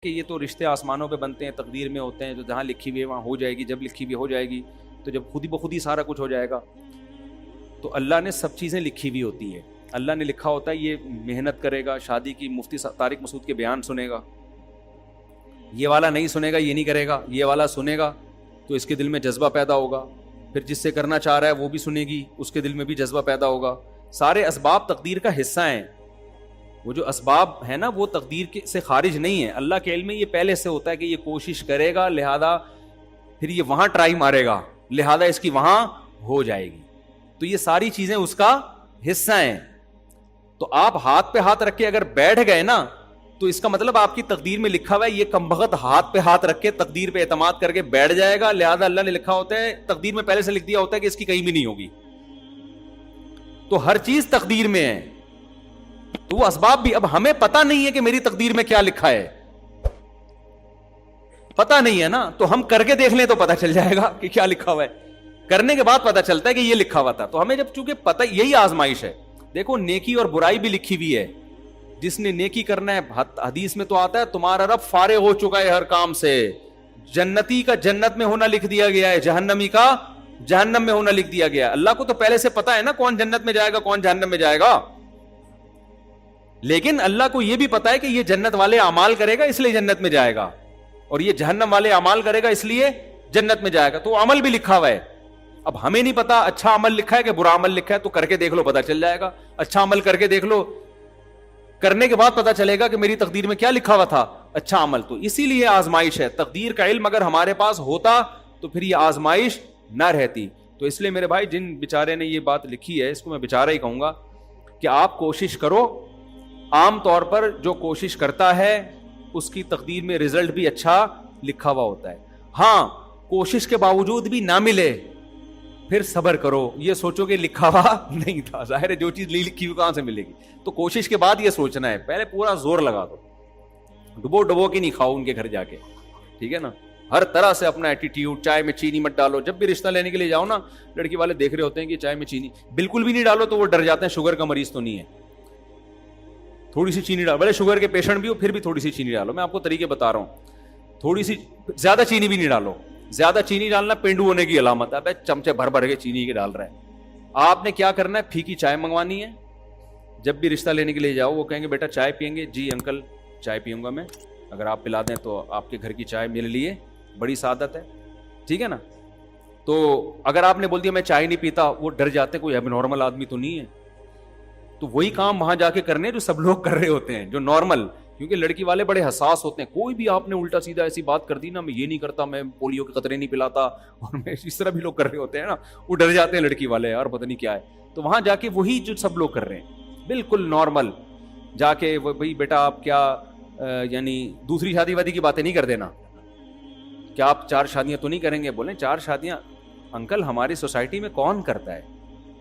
کہ یہ تو رشتے آسمانوں پہ بنتے ہیں، تقدیر میں ہوتے ہیں، جو جہاں لکھی ہوئی ہے وہاں ہو جائے گی، جب لکھی ہوئی ہو جائے گی تو جب خود ہی بخود ہی سارا کچھ ہو جائے گا. تو اللہ نے سب چیزیں لکھی ہوئی ہوتی ہیں. اللہ نے لکھا ہوتا ہے یہ محنت کرے گا، شادی کی مفتی طارق مسعود کے بیان سنے گا، یہ والا نہیں سنے گا، یہ نہیں کرے گا، یہ والا سنے گا تو اس کے دل میں جذبہ پیدا ہوگا، پھر جس سے کرنا چاہ رہا ہے وہ بھی سنے گی، اس کے دل میں بھی جذبہ پیدا ہوگا. سارے اسباب تقدیر کا حصہ ہیں. وہ جو اسباب ہے نا وہ تقدیر سے خارج نہیں ہے. اللہ کے علم میں یہ پہلے سے ہوتا ہے کہ یہ کوشش کرے گا، لہذا پھر یہ وہاں ٹرائی مارے گا، لہذا اس کی وہاں ہو جائے گی. تو یہ ساری چیزیں اس کا حصہ ہیں. تو آپ ہاتھ پہ ہاتھ رکھ کے اگر بیٹھ گئے نا تو اس کا مطلب آپ کی تقدیر میں لکھا ہوا ہے یہ کمبخت ہاتھ پہ ہاتھ رکھ کے تقدیر پہ اعتماد کر کے بیٹھ جائے گا، لہذا اللہ نے لکھا ہوتا ہے، تقدیر میں پہلے سے لکھ دیا ہوتا ہے کہ اس کی کہیں بھی نہیں ہوگی. تو ہر چیز تقدیر میں ہے. تو وہ اسباب بھی، اب ہمیں پتہ نہیں ہے کہ میری تقدیر میں کیا لکھا ہے، پتہ نہیں ہے نا، تو ہم کر کے دیکھ لیں تو پتہ چل جائے گا کہ کیا لکھا ہوا ہے. کرنے کے بعد پتہ چلتا ہے کہ یہ لکھا ہوا تھا. تو ہمیں جب چونکہ پتہ، یہی آزمائش ہے. دیکھو نیکی اور برائی بھی لکھی ہوئی ہے. جس نے نیکی کرنا ہے، حدیث میں تو آتا ہے تمہارا رب فارغ ہو چکا ہے ہر کام سے. جنتی کا جنت میں ہونا لکھ دیا گیا ہے، جہنمی کا جہنم میں ہونا لکھ دیا گیا ہے. اللہ کو تو پہلے سے پتا ہے نا کون جنت میں جائے گا کون جہنم میں جائے گا. لیکن اللہ کو یہ بھی پتا ہے کہ یہ جنت والے اعمال کرے گا اس لیے جنت میں جائے گا، اور یہ جہنم والے اعمال کرے گا اس لیے جنت میں جائے گا. تو عمل بھی لکھا ہوا ہے. اب ہمیں نہیں پتا اچھا عمل لکھا ہے کہ برا عمل لکھا ہے، تو کر کے دیکھ لو پتا چل جائے گا. اچھا عمل کر کے دیکھ لو، کرنے کے بعد پتا چلے گا کہ میری تقدیر میں کیا لکھا ہوا تھا، اچھا عمل. تو اسی لیے آزمائش ہے. تقدیر کا علم اگر ہمارے پاس ہوتا تو پھر یہ آزمائش نہ رہتی. تو اس لیے میرے بھائی جن بیچارے نے یہ بات لکھی ہے اس کو میں بیچارہ ہی کہوں گا کہ آپ کوشش کرو. عام طور پر جو کوشش کرتا ہے اس کی تقدیر میں رزلٹ بھی اچھا لکھا ہوا ہوتا ہے. ہاں کوشش کے باوجود بھی نہ ملے پھر صبر کرو، یہ سوچو کہ لکھا ہوا نہیں تھا. ظاہر ہے جو چیز نہیں لکھی ہوئی کہاں سے ملے گی. تو کوشش کے بعد یہ سوچنا ہے، پہلے پورا زور لگا دو، ڈبو ڈبو کے نہیں کھاؤ ان کے گھر جا کے، ٹھیک ہے نا. ہر طرح سے اپنا ایٹیٹیوڈ، چائے میں چینی مت ڈالو. جب بھی رشتہ لینے کے لیے جاؤ نا لڑکی والے دیکھ رہے ہوتے ہیں کہ چائے میں چینی بالکل بھی نہیں ڈالو تو وہ ڈر جاتے ہیں شوگر کا مریض تو نہیں ہے. تھوڑی سی چینی ڈالو، بھلے شوگر کے پیشنٹ بھی ہو پھر بھی تھوڑی سی چینی ڈالو. میں آپ کو طریقے بتا رہا ہوں. تھوڑی سی، زیادہ چینی بھی نہیں ڈالو. زیادہ چینی ڈالنا پینڈو ہونے کی علامت ہے. ابے چمچے بھر بھر کے چینی کے ڈال رہے ہیں. آپ نے کیا کرنا ہے، پھیکی چائے منگوانی ہے. جب بھی رشتہ لینے کے لیے جاؤ وہ کہیں گے بیٹا چائے پئیں گے؟ جی انکل چائے پیوں گا میں. اگر آپ پلا دیں تو آپ کے گھر کی چائے میرے لیے بڑی سعادت ہے، ٹھیک ہے نا. تو اگر آپ نے بول دیا میں چائے نہیں پیتا، وہ ڈر جاتے کوئی اب نارمل آدمی تو نہیں ہے. تو وہی کام وہاں جا کے کرنے جو سب لوگ کر رہے ہوتے ہیں، جو نارمل. کیونکہ لڑکی والے بڑے حساس ہوتے ہیں. کوئی بھی آپ نے الٹا سیدھا ایسی بات کر دی نا، میں یہ نہیں کرتا، میں پولیو کے قطرے نہیں پلاتا، اور میں اس طرح بھی لوگ کر رہے ہوتے ہیں نا، وہ ڈر جاتے ہیں لڑکی والے، اور پتہ نہیں کیا ہے. تو وہاں جا کے وہی جو سب لوگ کر رہے ہیں بالکل نارمل جا کے، بھائی بیٹا آپ کیا یعنی دوسری شادی وادی کی باتیں نہیں کر دینا، کیا آپ 4 شادیاں تو نہیں کریں گے؟ بولیں 4 شادیاں انکل ہماری سوسائٹی میں کون کرتا ہے؟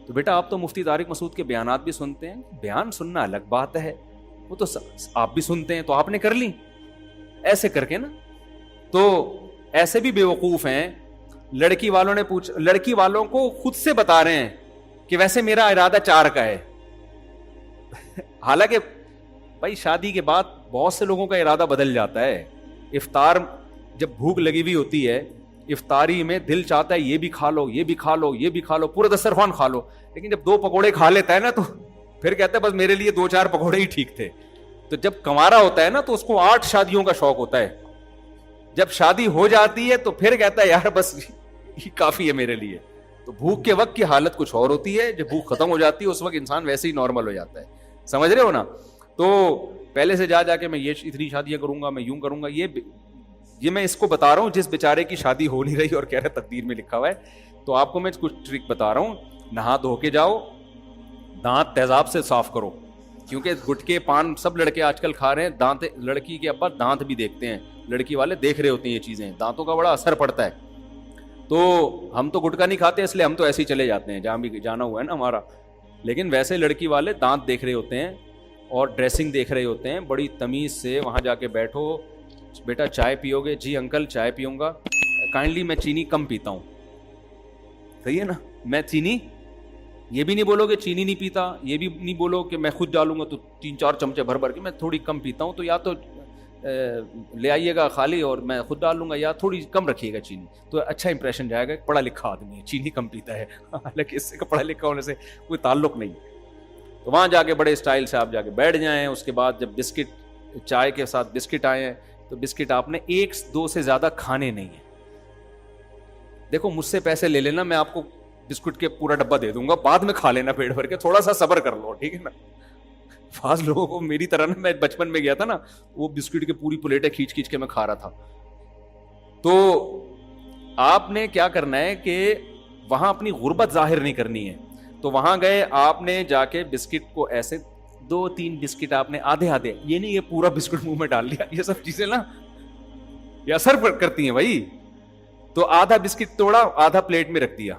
تو بیٹا آپ تو مفتی طارق مسعود کے بیانات بھی سنتے ہیں. بیان سننا الگ بات ہے، وہ تو آپ بھی سنتے ہیں تو آپ نے کر لی ایسے کر کے نا. تو ایسے بھی بیوقوف ہیں. لڑکی والوں نے لڑکی والوں کو خود سے بتا رہے ہیں کہ ویسے میرا ارادہ 4 کا ہے. حالانکہ بھائی شادی کے بعد بہت سے لوگوں کا ارادہ بدل جاتا ہے. افطار جب بھوک لگی ہوئی ہوتی ہے، افطاری میں دل چاہتا ہے یہ بھی کھا لو، یہ بھی کھا لو، یہ بھی کھا لو، پورا دسترخوان کھا لو. لیکن جب 2 پکوڑے کھا لیتا ہے نا تو پھر کہتا ہے بس میرے لیے 2-4 پکوڑے ہی ٹھیک تھے. تو جب کنوارا ہوتا ہے نا تو اس کو 8 شادیوں کا شوق ہوتا ہے. جب شادی ہو جاتی ہے تو پھر کہتا ہے یار بس یہ کافی ہے میرے لیے. تو بھوک کے وقت کی حالت کچھ اور ہوتی ہے، جب بھوک ختم ہو جاتی ہے اس وقت انسان ویسے ہی نارمل ہو جاتا ہے. سمجھ رہے ہو نا. تو پہلے سے جا کے میں یہ اتنی شادیاں کروں گا، میں یوں کروں گا، یہ میں اس کو بتا رہا ہوں جس بیچارے کی شادی ہو نہیں رہی اور کہہ رہے تقدیر میں لکھا ہوا ہے. تو آپ کو میں کچھ ٹرک بتا رہا ہوں. نہا دھو کے جاؤ، دانت تیزاب سے صاف کرو، کیونکہ گٹکے پان سب لڑکے آج کل کھا رہے ہیں. دانت لڑکی کے ابا دانت بھی دیکھتے ہیں، لڑکی والے دیکھ رہے ہوتے ہیں یہ چیزیں، دانتوں کا بڑا اثر پڑتا ہے. تو ہم تو گٹکا نہیں کھاتے اس لیے ہم تو ایسے ہی چلے جاتے ہیں جہاں بھی جانا ہوا ہے نا ہمارا. لیکن ویسے لڑکی والے دانت دیکھ رہے ہوتے ہیں اور ڈریسنگ دیکھ رہے ہوتے ہیں. بڑی تمیز سے وہاں جا کے بیٹھو. بیٹا چائے پیو گے؟ جی انکل چائے پیوں گا. کائنڈلی میں چینی کم پیتا ہوں. صحیح ہے نا. میں چینی، یہ بھی نہیں بولو کہ چینی نہیں پیتا، یہ بھی نہیں بولو کہ میں خود ڈالوں گا تو 3-4 چمچے بھر بھر کے، میں تھوڑی کم پیتا ہوں. تو یا تو لے آئیے گا خالی اور میں خود ڈال لوں گا, یا تھوڑی کم رکھیے گا چینی, تو اچھا امپریشن جائے گا, پڑھا لکھا آدمی ہے, چینی کم پیتا ہے, حالانکہ اس سے پڑھا لکھا ہونے سے کوئی تعلق نہیں. تو وہاں جا کے بڑے اسٹائل سے آپ جا کے بیٹھ جائیں. اس کے بعد جب بسکٹ, چائے کے ساتھ بسکٹ آئے ہیں, تو بسکٹ آپ نے 1-2 سے زیادہ کھانے نہیں ہیں. دیکھو مجھ سے پیسے لے لینا, میں آپ کو بسکٹ کے پورا ڈبہ دے دوں گا, بعد میں کھا لینا پیٹ بھر کے, تھوڑا سا صبر کر لو, ٹھیک ہے نا. بعض لوگوں کو میری طرح نا, میں بچپن میں گیا تھا نا, وہ بسکٹ کی پوری پلیٹیں کھینچ کھینچ کے میں کھا رہا تھا. تو آپ نے کیا کرنا ہے کہ وہاں اپنی غربت ظاہر نہیں کرنی ہے. تو وہاں گئے, آپ نے جا کے بسکٹ کو ایسے 2-3 بسکٹ آپ نے آدھے, یہ نہیں یہ پورا بسکٹ منہ میں ڈال لیا, یہ سب چیزیں نا یہ اثر کرتی ہیں بھائی. تو آدھا بسکٹ توڑا, آدھا پلیٹ میں رکھ دیا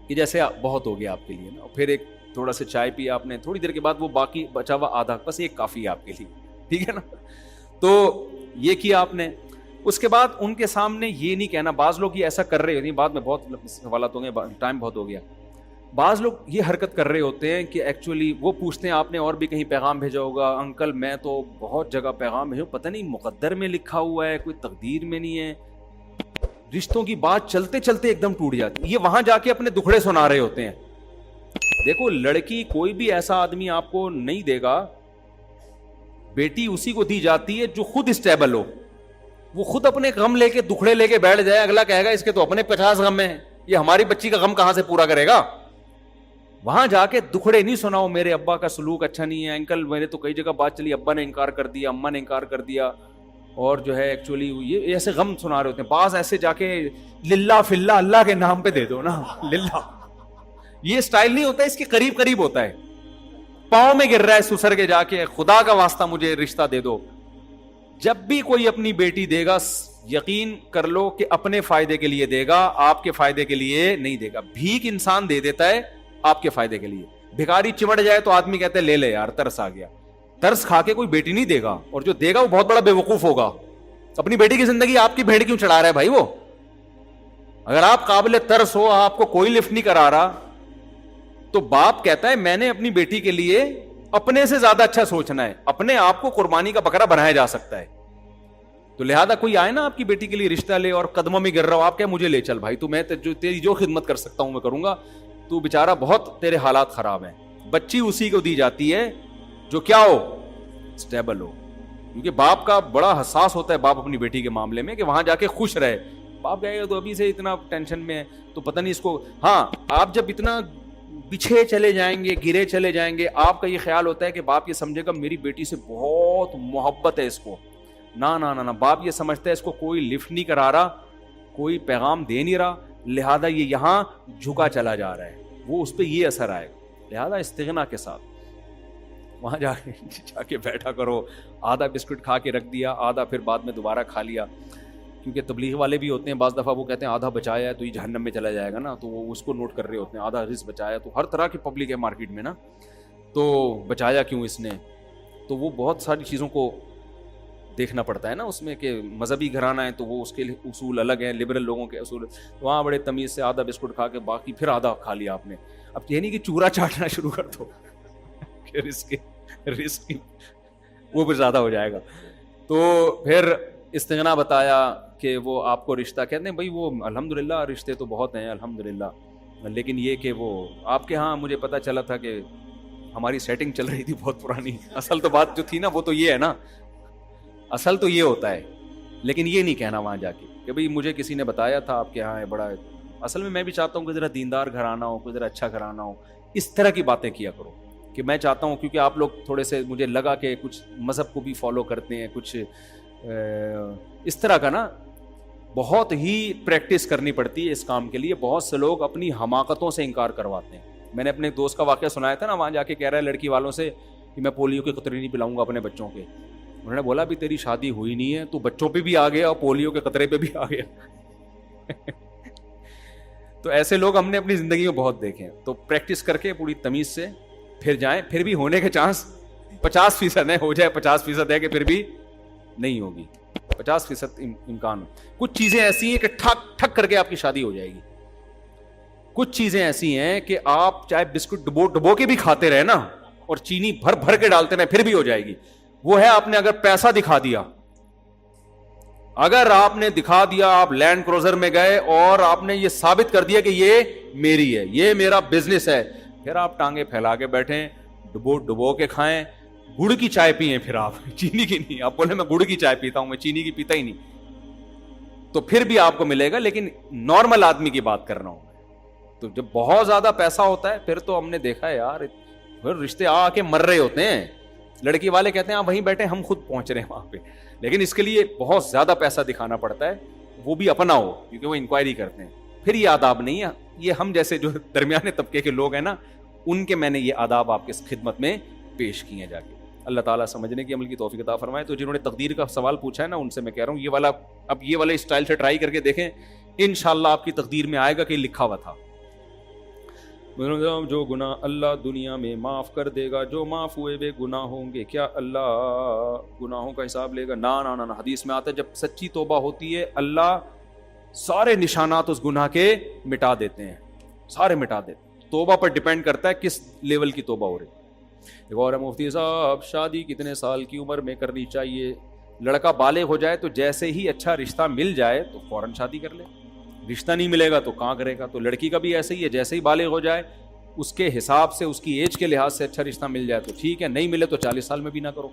کہ جیسے بہت ہو گیا آپ کے لیے نا. پھر ایک تھوڑا سا چائے پی آپ نے, تھوڑی دیر کے بعد وہ باقی بچا ہوا آدھا, بس ایک کافی ہے آپ کے لیے, ٹھیک ہے نا. تو یہ کیا آپ نے. اس کے بعد ان کے سامنے یہ نہیں کہنا, بعض لوگ یہ ایسا کر رہے ہوتے ہیں, بعد میں بہت سوالات ہوں گے, ٹائم بہت ہو گیا. بعض لوگ یہ حرکت کر رہے ہوتے ہیں کہ ایکچولی وہ پوچھتے ہیں آپ نے اور بھی کہیں پیغام بھیجا ہوگا, انکل میں تو بہت جگہ پیغام بھیجوں, پتہ نہیں مقدر میں لکھا ہوا ہے, کوئی تقدیر میں نہیں ہے. رشتوں کی بات چلتے چلتے ایک دم ٹوٹ جاتی. یہ وہاں جا کے اپنے دکھڑے سنا رہے ہوتے ہیں. دیکھو لڑکی کوئی بھی ایسا آدمی آپ کو نہیں دے گا, بیٹی اسی کو دی جاتی ہے جو خود اسٹیبل ہو. وہ خود اپنے غم لے کے, دکھڑے لے کے بیٹھ جائے, اگلا کہے گا اس کے تو اپنے 50 غم ہیں, یہ ہماری بچی کا غم کہاں سے پورا کرے گا. وہاں جا کے دکھڑے نہیں سناؤ, میرے ابا کا سلوک اچھا نہیں ہے, انکل میرے تو کئی جگہ بات چلی, ابا نے انکار کر دیا, اماں نے انکار کر دیا, اور جو ہے ایکچولی یہ ایسے غم سنا رہے ہوتے ہیں. بعض ایسے جا کے للہ فلہ اللہ کے نام پہ دے دو نا, للہ, یہ سٹائل نہیں ہوتا, اس کے قریب قریب ہوتا ہے. پاؤں میں گر رہا ہے سسر کے, جا کے خدا کا واسطہ مجھے رشتہ دے دو. جب بھی کوئی اپنی بیٹی دے گا, یقین کر لو کہ اپنے فائدے کے لیے دے گا, آپ کے فائدے کے لیے نہیں دے گا. بھیک انسان دے دیتا ہے آپ کے فائدے کے لیے. بھکاری چمٹ جائے تو آدمی کہتے ہیں لے لے یار, ترس آ گیا. ترس کھا کے کوئی بیٹی نہیں دے گا, اور جو دے گا وہ بہت بڑا بے وقوف ہوگا. اپنی بیٹی کی زندگی آپ کی بھیڑ کیوں چڑھا رہا ہے بھائی وہ؟ اگر آپ قابل ترس ہو, آپ کو کوئی لفٹ نہیں کرا رہا, تو باپ کہتا ہے میں نے اپنی بیٹی کے لیے اپنے سے زیادہ اچھا سوچنا ہے, اپنے آپ کو قربانی کا بکرا بنایا جا سکتا ہے. تو لہذا کوئی آئے نا آپ کی بیٹی کے لیے رشتہ لے اور قدموں میں گر رہا ہو, آپ کہے مجھے لے چل بھائی, تو میں تیری جو خدمت کر سکتا ہوں میں کروں گا, تو بیچارہ بہت تیرے حالات خراب ہیں. بچی اسی کو دی جاتی ہے جو کیا ہو, اسٹیبل ہو. کیونکہ باپ کا بڑا حساس ہوتا ہے, باپ اپنی بیٹی کے معاملے میں, کہ وہاں جا کے خوش رہے. باپ کہے گا تو ابھی سے اتنا ٹینشن میں ہے, تو پتہ نہیں اس کو. ہاں آپ جب اتنا پیچھے چلے جائیں گے, گرے چلے جائیں گے, آپ کا یہ خیال ہوتا ہے کہ باپ یہ سمجھے گا میری بیٹی سے بہت محبت ہے اس کو. نہ نہ نہ, باپ یہ سمجھتا ہے اس کو کوئی لفٹ نہیں کرا رہا, کوئی پیغام دے نہیں رہا, لہذا یہ یہاں جھکا چلا جا رہا ہے, وہ اس پہ یہ اثر آئے گا. لہذا استغنا کے ساتھ وہاں جا کے بیٹھا کرو. آدھا بسکٹ کھا کے رکھ دیا, آدھا پھر بعد میں دوبارہ کھا لیا. کیونکہ تبلیغ والے بھی ہوتے ہیں, بعض دفعہ وہ کہتے ہیں آدھا بچایا ہے تو یہ جہنم میں چلا جائے گا نا, تو وہ اس کو نوٹ کر رہے ہوتے ہیں. آدھا رزق بچایا, تو ہر طرح کی پبلک ہے مارکیٹ میں نا, تو بچایا کیوں اس نے. تو وہ بہت ساری چیزوں کو دیکھنا پڑتا ہے نا اس میں, کہ مذہبی گھرانہ ہے تو وہ اس کے اصول الگ ہیں, لبرل لوگوں کے اصول. تو وہاں بڑے تمیز سے آدھا بسکٹ کھا کے باقی پھر آدھا کھا لیا آپ نے. اب یہ نہیں کہ چورا چاٹنا شروع کر دو کہ رزق وہ بھی زیادہ ہو جائے گا. تو پھر استغنا بتایا کہ وہ آپ کو رشتہ کہتے ہیں بھائی, وہ الحمدللہ رشتے تو بہت ہیں الحمدللہ, لیکن یہ کہ وہ آپ کے ہاں مجھے پتہ چلا تھا کہ ہماری سیٹنگ چل رہی تھی بہت پرانی. اصل تو بات جو تھی نا وہ تو یہ ہے نا, اصل تو یہ ہوتا ہے. لیکن یہ نہیں کہنا وہاں جا کے کہ بھئی مجھے کسی نے بتایا تھا آپ کے یہاں ہے بڑا. اصل میں بھی چاہتا ہوں کہ ذرا دیندار گھرانہ ہو, کوئی ذرا اچھا گھرانہ ہو. اس طرح کی باتیں کیا کرو کہ میں چاہتا ہوں, کیونکہ آپ لوگ تھوڑے سے مجھے لگا کہ کچھ مذہب کو بھی فالو کرتے ہیں, کچھ اس طرح کا نا, بہت ہی پریکٹس کرنی پڑتی ہے اس کام کے لیے. بہت سے لوگ اپنی حماقتوں سے انکار کرواتے ہیں. میں نے اپنے ایک دوست کا واقعہ سنایا تھا نا, وہاں جا کے کہہ رہا ہے لڑکی والوں سے کہ میں پولیو کے قطرے نہیں پلاؤں گا اپنے بچوں کے. انہوں نے بولا بھی تیری شادی ہوئی نہیں ہے, تو بچوں پہ بھی آ گیا اور پولیو کے قطرے پہ بھی آ گیا. تو ایسے لوگ ہم نے اپنی زندگی میں بہت دیکھے ہیں. تو پریکٹس کر کے پوری تمیز سے پھر جائیں. پھر بھی ہونے کے چانس 50% ہے, ہو جائے 50% ہے کہ پھر بھی نہیں ہوگی, 50% امکان. کچھ چیزیں ایسی ہیں کہ ٹھک ٹھک کر کے آپ کی شادی ہو جائے گی. کچھ چیزیں ایسی ہیں کہ آپ چاہے بسکٹ ڈبو ڈبو کے بھی کھاتے رہے نا, اور چینی بھر بھر کے ڈالتے رہے, پھر بھی ہو جائے گی. وہ ہے آپ نے اگر پیسہ دکھا دیا, اگر آپ نے دکھا دیا, آپ لینڈ کروزر میں گئے اور آپ نے یہ ثابت کر دیا کہ یہ میری ہے, یہ میرا بزنس ہے, پھر آپ ٹانگیں پھیلا کے بیٹھیں, ڈبو کے کھائیں, گڑ کی چائے پیئیں, پھر آپ چینی کی نہیں, آپ بولے میں گڑ کی چائے پیتا ہوں, میں چینی کی پیتا ہی نہیں, تو پھر بھی آپ کو ملے گا. لیکن نارمل آدمی کی بات کر رہا ہوں. تو جب بہت زیادہ پیسہ ہوتا ہے پھر تو ہم نے دیکھا ہے یار, پھر رشتے آ کے مر رہے ہوتے ہیں. لڑکی والے کہتے ہیں آپ وہیں بیٹھے, ہم خود پہنچ رہے ہیں وہاں پہ, لیکن اس کے لیے بہت زیادہ پیسہ دکھانا پڑتا ہے, وہ بھی اپنا ہو, کیونکہ وہ انکوائری کرتے ہیں. پھر یہ آداب نہیں ہے, یہ ہم جیسے جو درمیانے طبقے کے لوگ ہیں نا, ان کے میں نے یہ آداب آپ کے خدمت میں پیش کیے ہیں جا کے. اللہ تعالیٰ سمجھنے کی عمل کی توفیق عطا فرمائے. تو جنہوں نے تقدیر کا سوال پوچھا ہے نا, ان سے میں کہہ رہا ہوں یہ والا, اب یہ والے اسٹائل سے ٹرائی کر کے دیکھیں, انشاءاللہ آپ کی تقدیر میں آئے گا کہ لکھا ہوا تھا. جو گناہ اللہ دنیا میں معاف کر دے گا, جو معاف ہوئے بے گناہ ہوں گے, کیا اللہ گناہوں کا حساب لے گا؟ نا. حدیث میں آتا ہے جب سچی توبہ ہوتی ہے اللہ سارے نشانات اس گناہ کے مٹا دیتے ہیں, سارے مٹا دیتے ہیں. توبہ پر ڈیپینڈ کرتا ہے کس لیول کی توبہ ہو رہی. ایک اور مفتی صاحب, شادی کتنے سال کی عمر میں کرنی چاہیے؟ لڑکا بالغ ہو جائے تو جیسے ہی اچھا رشتہ مل جائے تو فوراً شادی کر لے, رشتہ نہیں ملے گا تو کہاں کرے گا. تو لڑکی کا بھی ایسے ہی ہے, جیسے ہی بالغ ہو جائے اس کے حساب سے, اس کی ایج کے لحاظ سے اچھا رشتہ مل جائے تو ٹھیک ہے, نہیں ملے تو 40 سال میں بھی نہ کرو.